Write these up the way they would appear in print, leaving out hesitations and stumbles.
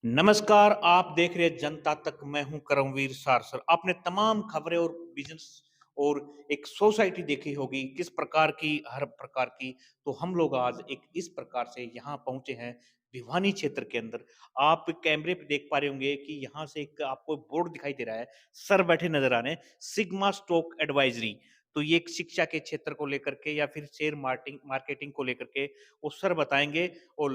नमस्कार, आप देख रहे हैं जनता तक, मैं हूँ करमवीर सारसर। आपने तमाम खबरें और बिज़नेस और एक सोसाइटी देखी होगी, किस प्रकार की, हर प्रकार की। तो हम लोग आज एक इस प्रकार से यहाँ पहुँचे हैं, भिवानी क्षेत्र के अंदर। आप कैमरे पे देख पा रहे होंगे कि यहाँ से एक आपको बोर्ड दिखाई दे रहा है, सर बैठे नज़र आ रहे हैं, सिग्मा स्टॉक एडवाइज़री। तो ये एक शिक्षा के क्षेत्र को लेकर के या फिर शेयर मार्टिंग मार्केटिंग को लेकर के वो सर बताएँगे और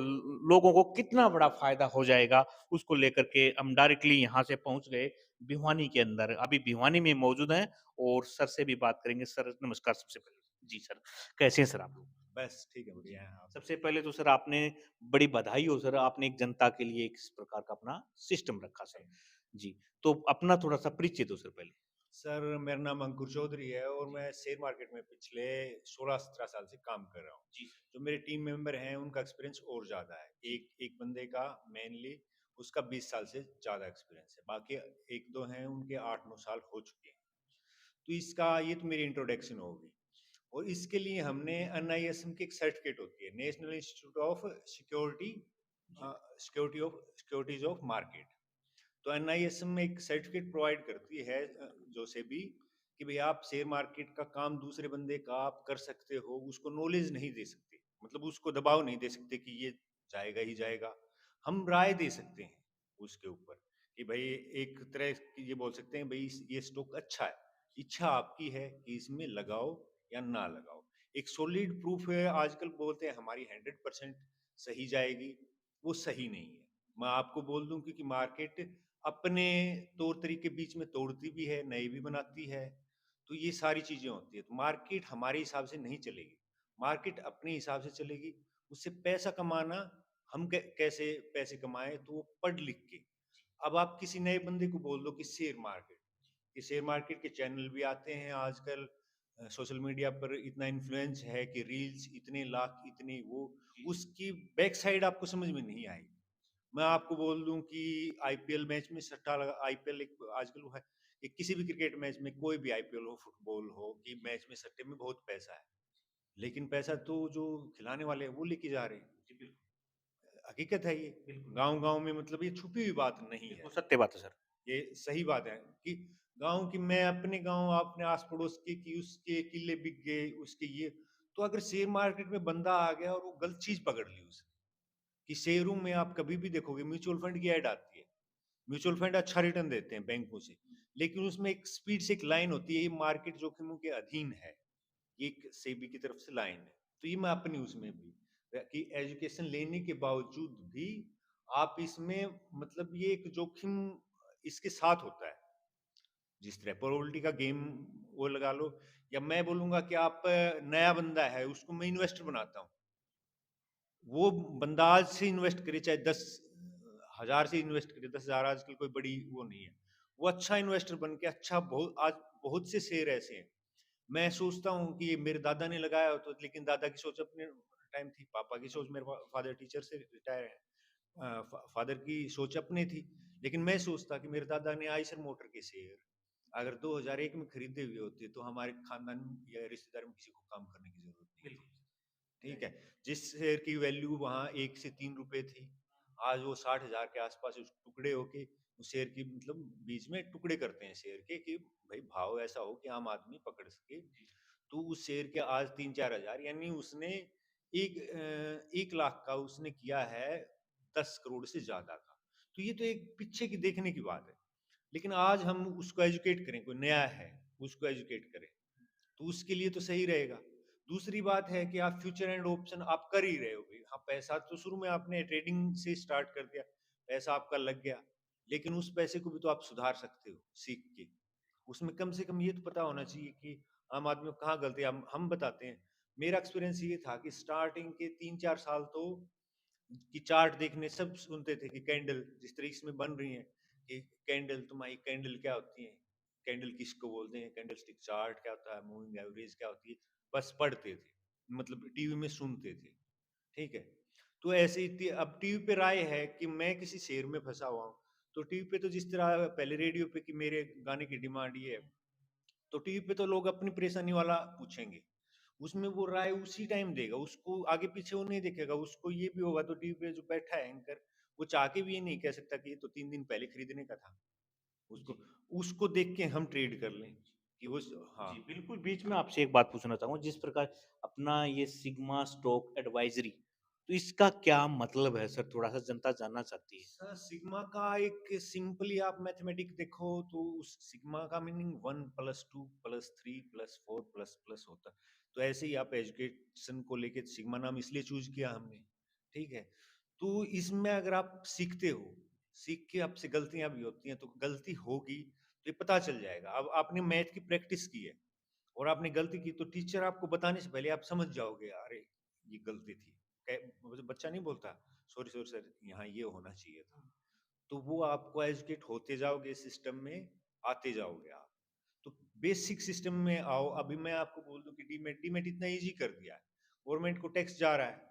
लोगों को कितना बड़ा फ़ायदा हो जाएगा उसको लेकर के हम डायरेक्टली यहाँ से पहुँच गए भिवानी के अंदर। अभी भिवानी में मौजूद हैं और सर से भी बात करेंगे। सर नमस्कार सबसे पहले। जी सर, कैसे हैं सर आप लोग? बस ठीक है, बढ़िया है। आप सबसे बताइए? पहले तो सर आपने बड़ी बधाई हो सर, आपने एक जनता के लिए एक इस प्रकार का अपना सिस्टम रखा सर। जी। जी, तो अपना थोड़ा-सा परिचय दो सर पहले। सर, मेरा नाम अंकुर चौधरी है और जी, मैं शेयर मार्केट में पिछले 16-17 साल से काम कर रहा हूँ। जी सर। जो मेरे टीम मेंबर हैं, उनका एक्सपीरियंस और ज़्यादा है। जी, एक एक बंदे का मेनली उसका 20 साल से ज़्यादा एक्सपीरियंस है। बाकी 1-2 हैं, उनके 8-9 साल हो चुके हैं। तो इसका ये तो मेरी इंट्रोडक्शन होगी। और इसके लिए हमने एनआईएसएम की एक सर्टिफिकेट होती है, नेशनल इंस्टीट्यूट ऑफ सिक्योरिटी जी, सिक्योरिटीज ऑफ मार्केट। तो एनआईएसएम में एक सर्टिफिकेट प्रोवाइड करती है, जो सेबी, कि भाई आप शेयर मार्केट का काम दूसरे बंदे का आप कर सकते हो, उसको नॉलेज नहीं दे सकते, मतलब उसको दबाव नहीं दे सकते कि ये जाएगा ही जाएगा। हम राय दे सकते हैं उसके ऊपर कि भाई एक तरह की ये बोल सकते हैं, भाई ये स्टॉक अच्छा है, इच्छा आपकी है कि इसमें लगाओ या ना लगाओ। एक सॉलिड प्रूफ है, आजकल बोलते हैं हमारी 100% सही जाएगी, वो सही नहीं है। मैं आपको बोल दूं, क्योंकि मार्केट अपने तौर तरीके बीच में तोड़ती भी है, नए भी बनाती है। तो ये सारी चीजें होती है, तो मार्केट हमारे हिसाब से नहीं चलेगी, मार्केट अपने हिसाब से चलेगी। उससे पैसा कमाना, हम कैसे पैसे कमाएं, तो वो पढ़ लिख के। अब आप किसी नए बंदे को बोल दो कि शेयर मार्केट, कि शेयर मार्केट के चैनल भी आते हैं आजकल, सोशल मीडिया पर इतना इन्फ्लुएंस है कि रील्स इतने लाख इतने वो, जी, उसकी बैक साइड आपको समझ में नहीं आएगी। मैं आपको बोल दूं कि आईपीएल मैच में सट्टा लगा, आईपीएल एक आजकल वो है कि किसी भी क्रिकेट मैच में, कोई भी आईपीएल हो, फुटबॉल हो, कि मैच में सट्टे में बहुत पैसा है, लेकिन पैसा तो जो खिलाने वाले हैं वो लेके जा रहे हैं। जी, बिल्कुल, हकीकत है ये, बिल्कुल, गांव गांव में, मतलब ये छुपी हुई बात नहीं बिल्कुल है, सत्य बात है सर। ये सही बात है कि गांव की, मैं अपने गांव, अपने आस पड़ोस के, कि उसके किले बिक गए, उसके ये। तो अगर शेयर मार्केट में बंदा आ गया और वो गलत चीज पकड़ ली उसने, कि शेयरों में आप कभी भी देखोगे म्यूचुअल फंड की ऐड आती है, म्यूचुअल फंड अच्छा रिटर्न देते हैं बैंकों से, लेकिन उसमें एक स्पीड से एक लाइन होती है, ये मार्केट जोखिमों के अधीन है, ये एक सेबी की तरफ से लाइन है। तो ये मैं अपनी उसमें भी, कि एजुकेशन लेने के बावजूद भी आप इसमें, मतलब ये एक जोखिम इसके साथ होता है। जिस तरह प्रोबेबिलिटी का गेम वो लगा लो, या मैं बोलूंगा कि आप, नया बंदा है, उसको मैं इन्वेस्टर बनाता हूँ। वो बंदा आज से इन्वेस्ट करे, चाहे 10,000 से इन्वेस्ट करे, 10,000 आजकल कोई बड़ी वो नहीं है, वो अच्छा इन्वेस्टर बन के, अच्छा, बहुत आज बहुत से शेयर ऐसे हैं। मैं सोचता हूँ कि ये मेरे दादा ने लगाया हो, तो लेकिन दादा की सोच अपने टाइम थी, पापा की सोच, मेरे फादर टीचर से रिटायर है, फादर की सोच अपनी थी। लेकिन मैं सोचता कि मेरे दादा ने आइसर मोटर के शेयर अगर 2001 में खरीदे हुए होते, तो हमारे खानदान या रिश्तेदार में किसी को काम करने की जरूरत नहीं थी। बिल्कुल, ठीक है। जिस शेयर की वैल्यू वहां 1 से 3 रुपए थी, आज वो 60,000 के आसपास उस टुकड़े होके, उस शेयर की, मतलब बीच में टुकड़े करते हैं शेयर के, कि भाई भाव ऐसा हो कि आम आदमी पकड़ सके। जी, तो उस शेयर के आज 3-4 हजार, यानी उसने 1 लाख का उसने किया है 10 करोड़ से ज्यादा का। तो ये तो एक पीछे की देखने की बात है। लेकिन आज हम उसको एजुकेट करें, कोई नया है, उसको एजुकेट करें, तो उसके लिए तो सही रहेगा। दूसरी बात है कि आप फ्यूचर एंड ऑप्शन आप कर ही रहे हो भाई। हाँ, पैसा तो शुरू में आपने ट्रेडिंग से स्टार्ट कर दिया, पैसा आपका लग गया, लेकिन उस पैसे को भी तो आप सुधार सकते हो सीख के। उसमें कम से कम ये तो पता होना चाहिए कि आम आदमी को कहाँ गलती है, हम बताते हैं। मेरा एक्सपीरियंस ये था कि स्टार्टिंग के 3-4 साल तो, कि चार्ट देखने सब सुनते थे, कि कैंडल जिस तरह इसमें बन रही है, कि कैंडल, तुम्हारी कैंडल क्या होती है, कैंडल किसको बोलते हैं, कैंडल स्टिक चार्ट क्या होता है, मूविंग एवरेज क्या होती है, बस पढ़ते थे, मतलब टीवी में सुनते थे। ठीक है। तो ऐसे ही अब टीवी पे राय है कि मैं किसी शेर में फंसा हुआ हूँ, तो टीवी पे तो जिस तरह पहले रेडियो पे कि मेरे गाने की डिमांड ये है, तो टीवी पे तो लोग अपनी परेशानी वाला पूछेंगे, उसमें वो राय उसी टाइम देगा, उसको आगे पीछे वो नहीं देखेगा। उसको ये भी होगा, तो टीवी पे जो बैठा है एंकर, वो चाह के भी ये नहीं कह सकता कि ये तो 3 दिन पहले खरीदने का था। उसको जी। उसको देख के हम ट्रेड कर लें कि तो वो स हाँ, जी, बिल्कुल बीच में आपसे एक बात पूछना चाहूँगा जिस प्रकार अपना ये सिग्मा स्टॉक एडवाइज़री तो इसका क्या मतलब है सर? थोड़ा-सा जनता जानना चाहती है। सर सिग्मा का एक सिंपली आप मैथमेटिक देखो तो उस सिग्मा का meaning 1 plus 2 plus 3 plus 4 plus plus होता है। तो ऐसे ही आप एजुकेशन को लेके सिग्मा नाम इसलिए चूज किया हमने, ठीक है। तो इसमें अगर आप सीखते हो, सीख के आपसे गलतियां भी होती हैं तो गलती होगी तो ये पता चल जाएगा। अब आपने मैथ की प्रैक्टिस की है और आपने गलती की तो टीचर आपको बताने से पहले आप समझ जाओगे, अरे ये गलती थी। मतलब बच्चा नहीं बोलता सॉरी सॉरी सर यहाँ ये होना चाहिए था। तो वो आपको एजुकेट होते जाओगे सिस्टम में, आते जाओगे आप। तो बेसिक सिस्टम में आओ। अभी मैं आपको बोल दूं कि डीमेट डीमेट इतना इजी कर दिया है। गवर्नमेंट को टैक्स जा रहा है,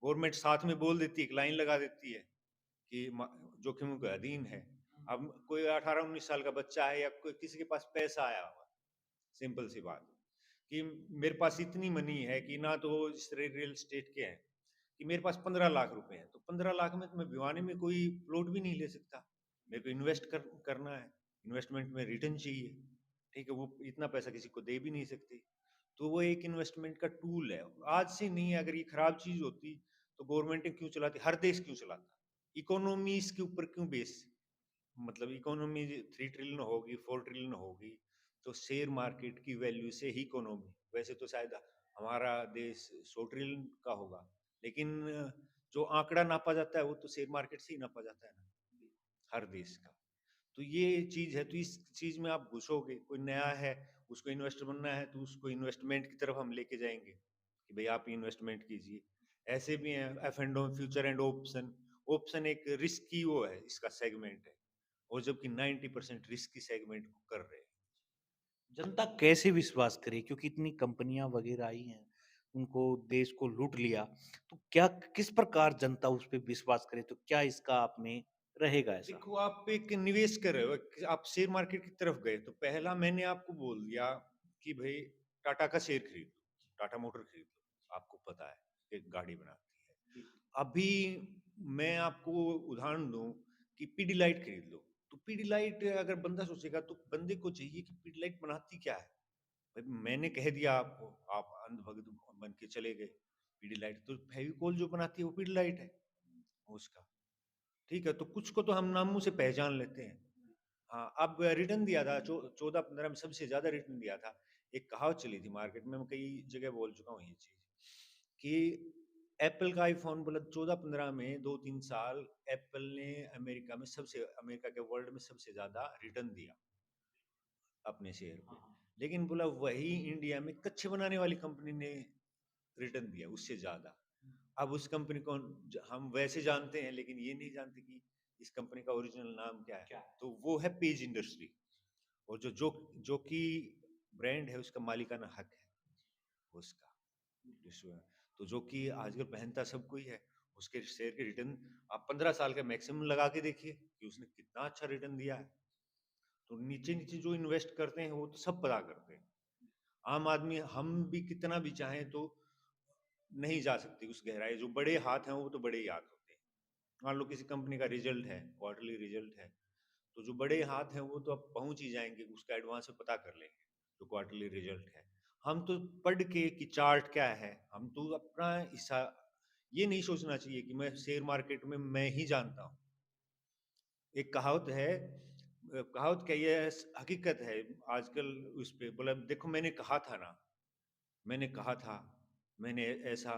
गवर्नमेंट साथ में बोल देती है, एक लाइन लगा देती है कि जोखिमों के अधीन है। अब कोई 18-19 साल का बच्चा है या कोई किसी के पास पैसा आया हुआ, सिंपल सी बात कि मेरे पास इतनी मनी है कि ना तो इस रियल एस्टेट के हैं कि मेरे पास 15 लाख रुपए हैं, तो 15 लाख में तो मैं भिवानी में कोई प्लॉट भी नहीं ले सकता। मेरे को करना है, इन्वेस्टमेंट में रिटर्न चाहिए, ठीक है। वो इतना पैसा किसी को दे भी नहीं सकते। तो वो एक इन्वेस्टमेंट का टूल है। आज से नहीं, अगर ये खराब चीज होती तो गवर्नमेंट क्यों चलाती, हर देश क्यों चलाता, इकोनॉमी इसके ऊपर क्यों बेस, मतलब इकोनॉमी 3 ट्रिलियन होगी, 4 ट्रिलियन होगी, तो शेयर मार्केट की वैल्यू से ही इकोनॉमी। वैसे तो शायद हमारा देश 100 ट्रिलियन का होगा, लेकिन जो आंकड़ा नापा जाता है वो तो शेयर मार्केट से ही नापा जाता है ना, हर देश का। तो ये चीज है। तो इस चीज में आप घुसोगे, कोई नया है, उसको इन्वेस्टर बनना है, तो उसको इन्वेस्टमेंट की तरफ हम लेके जाएंगे कि भाई आप इन्वेस्टमेंट कीजिए। ऐसे भी हैं F and future and option. Option एक रिस्क की वो है, इसका सेगमेंट है, और जबकि 90% रिस्क की सेगमेंट को कर रहे हैं। जनता कैसे विश्वास करे? क्योंकि इतनी कंपनियाँ वग़ैरह आई हैं, उनको देश को लूट लिया। तो क्या किस प्रकार जनता उस पे विश्वास करे? तो क्या इसका आप में रहेगा ऐसा? देखो आप एक निवेश कर रहे हो, आप शेयर मार्केट की तरफ गए तो पहला मैंने आपको बोल दिया कि भाई टाटा का शेयर खरीद लो, टाटा मोटर खरीद लो, आपको पता है एक गाड़ी बनाती है। अभी मैं आपको उदाहरण दूं कि पीडीलाइट खरीद लो। तो पीडीलाइट अगर बंदा सोचेगा तो बंदे को चाहिए कि पीडीलाइट बनाती क्या है। भाई मैंने कह दिया आपको, आप अंधभक्त बन के चले गए। पीडीलाइट तो फेविकोल जो बनाती है वो पीडीलाइट है उसका, ठीक है। तो कुछ को तो हम नामों से पहचान लेते हैं। हाँ, अब रिटर्न दिया था 14-15 में सबसे ज्यादा रिटर्न दिया था। एक कहावत चली थी मार्केट में, मैं कई जगह बोल चुका हूँ ये चीज कि एप्पल का आईफोन बोला 14-15 में 2-3 साल एप्पल ने अमेरिका के वर्ल्ड में सबसे ज्यादा रिटर्न दिया अपने शेयर पे। लेकिन बोला वही इंडिया में कच्चे बनाने वाली कंपनी ने रिटर्न दिया उससे ज्यादा। अब उस कंपनी को हम वैसे जानते हैं, लेकिन ये नहीं जानते कि इस कंपनी का ओरिजिनल नाम क्या है। तो वो है पेज इंडस्ट्री, और जो जो जो कि ब्रांड है उसका मालिकाना हक है उसका विश्व में। तो जो कि आजकल पहनता सब कोई है, उसके शेयर के रिटर्न आप 15 साल का मैक्सिमम लगा के देखिए कि उसने कितना अच्छा रिटर्न दिया है। तो नीचे नीचे जो इन्वेस्ट करते हैं वो तो सब पता करते हैं। आम आदमी हम भी कितना भी चाहें तो नहीं जा सकती उस गहराई। जो बड़े हाथ हैं वो तो बड़े ही हाथ होते हैं। मान लो किसी कंपनी का रिजल्ट है, क्वार्टरली रिजल्ट है, तो जो बड़े हाथ हैं वो तो अब पहुंच ही जाएंगे, उसका एडवांस में पता कर लेंगे जो क्वार्टरली रिजल्ट है। हम तो पढ़ के कि चार्ट क्या है, हम तो अपना हिस्सा, ये नहीं सोचना चाहिए कि मैं शेयर मार्केट में मैं ही जानता हूँ। एक कहावत है, कहावत क्या, ये हकीकत है आजकल। उस पे बोला देखो मैंने कहा था ना, मैंने कहा था, मैंने ऐसा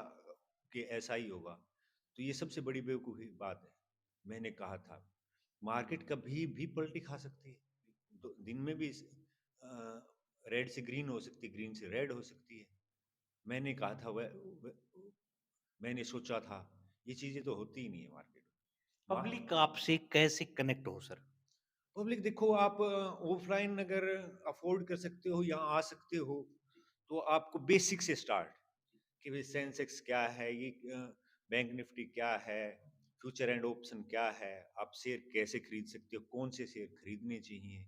कि ऐसा ही होगा। तो ये सबसे बड़ी बेवकूफ़ी बात है, मैंने कहा था। मार्केट कभी भी पलटी खा सकती है, तो दिन में भी रेड से ग्रीन हो सकती है, ग्रीन से रेड हो सकती है। मैंने कहा था मैंने सोचा था, ये चीज़ें तो होती ही नहीं है मार्केट में। पब्लिक आपसे कैसे कनेक्ट हो सर? पब्लिक देखो, आप ऑफलाइन अगर अफोर्ड कर सकते हो या आ सकते हो, तो आपको बेसिक से स्टार्ट कि भाई सेंसेक्स क्या है, ये बैंक निफ्टी क्या है, फ्यूचर एंड ऑप्शन क्या है, आप शेयर कैसे खरीद सकते हो, कौन से शेयर खरीदने चाहिए।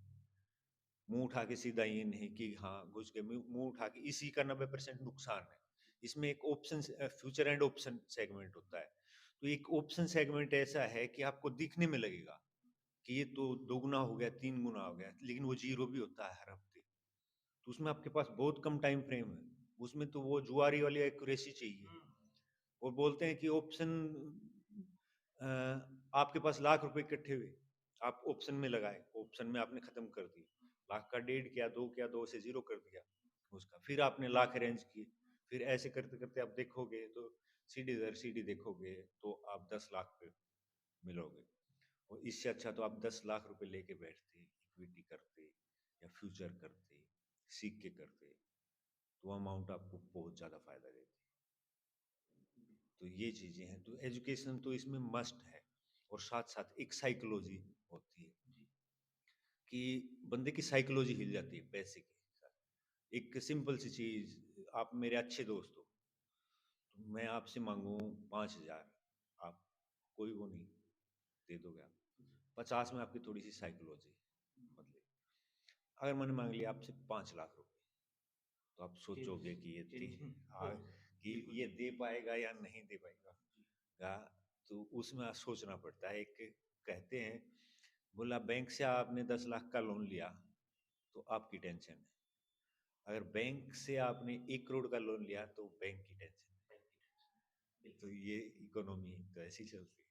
मुंह उठा के सीधा ये नहीं कि हाँ घुस के मुंह उठा के इसी का 90% नुकसान है। इसमें एक option future and option segment होता है। तो एक ऑप्शन सेगमेंट ऐसा है कि आपको दिखने में लगेगा कि ये तो दोगुना हो गया, 3 गुना हो गया, लेकिन वो ज़ीरो भी होता है हर हफ्ते। तो उसमें आपके पास बहुत कम टाइम फ्रेम है। उसमें तो वो जुआरी वाली एक्यूरेसी चाहिए। वो बोलते हैं कि ऑप्शन अ, आपके पास लाख रुपए इकट्ठे हुए, आप ऑप्शन में लगाए, ऑप्शन में आपने खत्म कर दिए, लाख का डेढ़ किया, दो किया, दो से जीरो कर दिया उसका, फिर आपने लाख अरेंज किए, फिर ऐसे करते करते आप देखोगे तो सीढ़ी दर सीढ़ी देखोगे तो आप 10 लाख पे मिलोगे। और इससे अच्छा तो आप 10 लाख रुपए लेके बैठते, इक्विटी करते या फ्यूचर करते, सीख के करते, तो वो अमाउंट आपको बहुत ज्यादा फायदा देती। तो ये चीजें हैं, तो एजुकेशन तो इसमें मस्ट है। और साथ साथ एक साइकोलॉजी होती है कि बंदे की साइकोलॉजी हिल जाती है पैसे के साथ। एक सिंपल सी चीज, आप मेरे अच्छे दोस्त हो, तो मैं आपसे मांगू 5,000, आप कोई वो नहीं दे दोगे आप, 50 में आपकी थोड़ी सी साइकोलॉजी बदले। अगर मैंने मांग लिया आपसे 5 लाख रुपए, तो आप सोचोगे कि हाँ, कि ये दे पाएगा या नहीं दे पाएगा का, तो उसमें सोचना पड़ता है। एक कहते हैं, बोला बैंक से आपने 10 लाख का लोन लिया तो आपकी टेंशन है, अगर बैंक से आपने 1 करोड़ का लोन लिया तो बैंक की टेंशन है। तो ये इकोनॉमी तो ऐसी चलती है।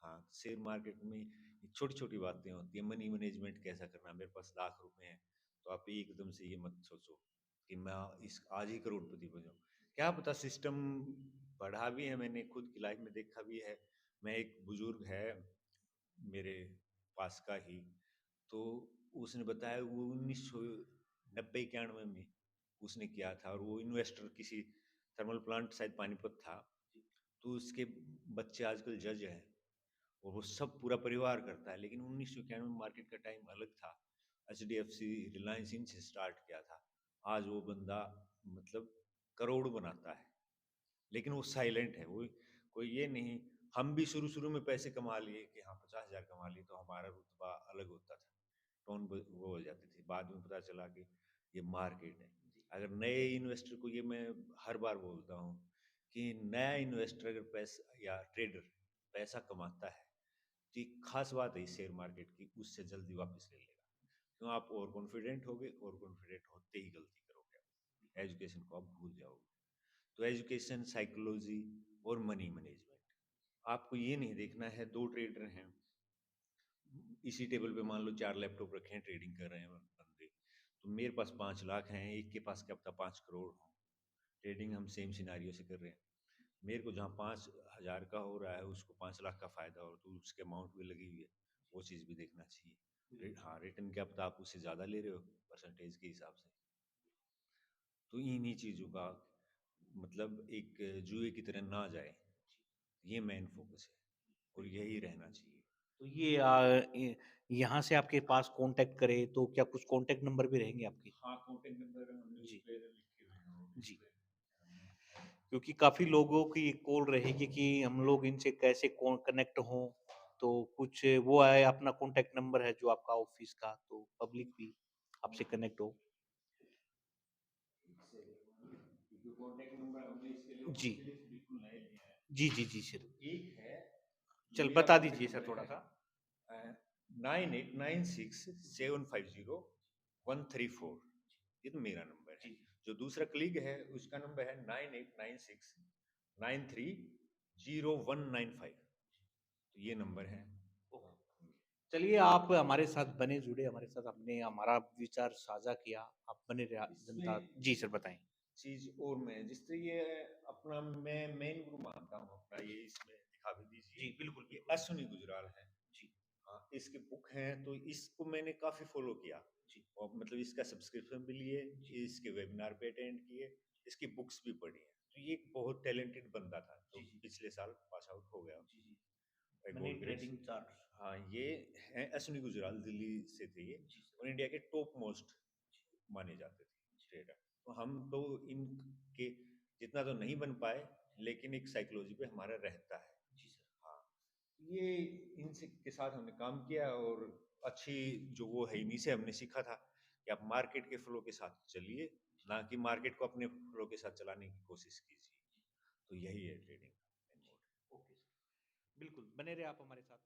हाँ, शेयर मार्केट में छोटी छोटी बातें होती है। मनी मैनेजमेंट कैसा करना, मेरे पास लाख रुपए हैं, तो आप एकदम से ये मत सोचो कि मैं इस आज ही करोड़पति बन जाऊं। क्या पता सिस्टम पढ़ा भी है, मैंने खुद की लाइफ में देखा भी है। मैं एक बुजुर्ग है मेरे पास का ही, तो उसने बताया वो 1990-91 में उसने किया था, और वो इन्वेस्टर किसी थर्मल प्लांट शायद पानीपत था, तो उसके बच्चे आजकल जज हैं और वो सब पूरा परिवार करता है। लेकिन 1991 में मार्केट का टाइम अलग था, HDFC रिलायंस इनसे स्टार्ट किया था। आज वो बंदा मतलब करोड़ बनाता है, लेकिन वो साइलेंट है। वो कोई ये नहीं, हम भी शुरू शुरू में पैसे कमा लिए कि हाँ 50,000 कमा लिए तो हमारा रुतबा अलग होता था, टोन वो हो जाती थी। बाद में पता चला कि ये मार्केट है। अगर नए इन्वेस्टर को, ये मैं हर बार बोलता हूँ कि नया इन्वेस्टर अगर पैसा या ट्रेडर पैसा कमाता है, तो एक खास बात है इस शेयर मार्केट की, उससे जल्दी वापस ले लेगा। क्यों? आप ओवर कॉन्फिडेंट होगे, ओवर कॉन्फिडेंट होते ही गलती करोगे, एजुकेशन को आप भूल जाओगे। तो एजुकेशन, साइकोलॉजी और मनी मैनेजमेंट, आपको ये नहीं देखना है दो ट्रेडर हैं, इसी टेबल पे मान लो 4 लैपटॉप रखे हैं, ट्रेडिंग कर रहे हैं बंदे, तो मेरे पास 5 लाख हैं, एक के पास क्या पता 5 करोड़ हो, ट्रेडिंग हम सेम सिनारियो से कर रहे हैं। मेरे को जहाँ 5,000 का हो रहा है उसको 5 लाख का फायदा हो, तो उसके अमाउंट भी लगी हुई है, वो चीज़ भी देखना चाहिए। हाँ, रिटर्न क्या पता आप उससे ज़्यादा ले रहे हो परसेंटेज के हिसाब से। तो इन्हीं चीज़ों का मतलब एक जुए की तरह ना जाए, ये मेन फोकस है और यही रहना चाहिए। तो ये यहाँ से आपके पास कांटेक्ट करे तो क्या कुछ कांटेक्ट नंबर भी रहेंगे आपके? हाँ, कॉन्टैक्ट नंबर हमने उस जी, पे लिखे हुए हैं और इस जी। पे हमने। क्योंकि काफ़ी लोगों की कॉल रहेगी कि हम लोग इनसे कैसे कनेक्ट हों, तो कुछ वो है अपना कॉन्टैक्ट नंबर है जो आपका ऑफ़िस का, तो पब्लिक भी आपसे कनेक्ट हो। इससे क्योंकि कॉन्टैक्ट नंबर हमने इसके लिए जी। ऑफिशियली बिल्कुल नए लिए हैं। जी, जी, जी, सर। तो एक है जो चल मेरा बता कॉन्टैक्ट दीजिए सर नंबर है, थोड़ा-सा। 9896750134, ये तो मेरा नंबर है। जी। जो दूसरा कलीग है उसका नंबर है 9896930195, तो ये नंबर है। चलिए आप हमारे साथ बने जुड़े, हमारे साथ आपने हमारा विचार साझा किया, आप बने रहा जनता। इसमें जी सर एक बताएँ। चीज और मैं जिससे ये अपना मैं मेन गुरु मानता हूँ अपना, ये इसमें दिखा भी दीजिए। जी, बिल्कुल, ये बिल्कुल। अश्विनी गुजराल है। जी, हाँ, इसके बुक हैं तो इसको मैंने काफी फॉलो किया, जी, और मतलब इसका सब्सक्रिप्शन भी लिए, जी, इसके वेबिनार पे अटेंड किए, इसकी बुक्स भी पढ़ी हैं। तो ये एक बहुत टैलेंटेड बंदा था जो जी, जी, पिछले साल पास आउट हो गया जी, जी। By my god grace. Trading charts. हाँ, ये है अश्विनी गुजराल, दिल्ली से थे ये, जी और सर। इंडिया के टॉप मोस्ट माने जाते थे ट्रेडर। तो हम तो इनके जितना तो नहीं बन पाए, लेकिन एक साइकोलॉजी पे हमारा रहता है। जी सर। हाँ, ये इनसे के साथ हमने काम किया, और अच्छी जो वो है इन्हीं से हमने सीखा था कि आप मार्केट के फ्लो के साथ चलिए, ना कि मार्केट को अपने फ्लो के साथ चलाने की कोशिश कीजिए। तो यही है ट्रेडिंग का मेन मोड। Okay sir. बिल्कुल, बने रहिए आप हमारे साथ।